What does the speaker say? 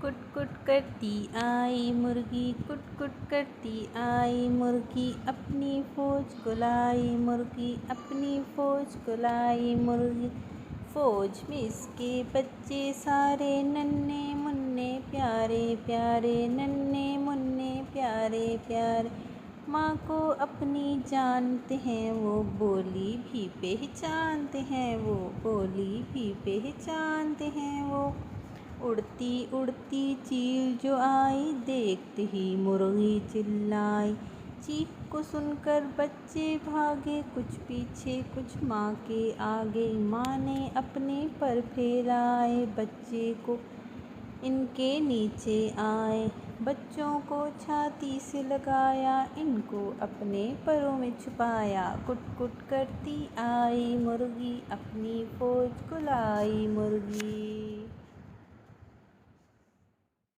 कुट कुट करती आई मुर्गी, कुट कुट करती आई मुर्गी, अपनी फौज को लाई मुर्गी, अपनी फौज को लाई मुर्गी। फौज में इसके बच्चे सारे नन्हे मुन्ने प्यारे प्यारे, नन्हे मुन्ने प्यारे प्यारे। माँ को अपनी जानते हैं वो, बोली भी पहचानते हैं वो, बोली भी पहचानते हैं वो। उड़ती उड़ती चील जो आई, देखते ही मुर्गी चिल्लाई। चीख को सुनकर बच्चे भागे, कुछ पीछे कुछ माँ के आगे। माँ ने अपने पर फैलाए, बच्चे को इनके नीचे आए। बच्चों को छाती से लगाया, इनको अपने परों में छुपाया। कुट कुट करती आई मुर्गी, अपनी फौज को लाई मुर्गी।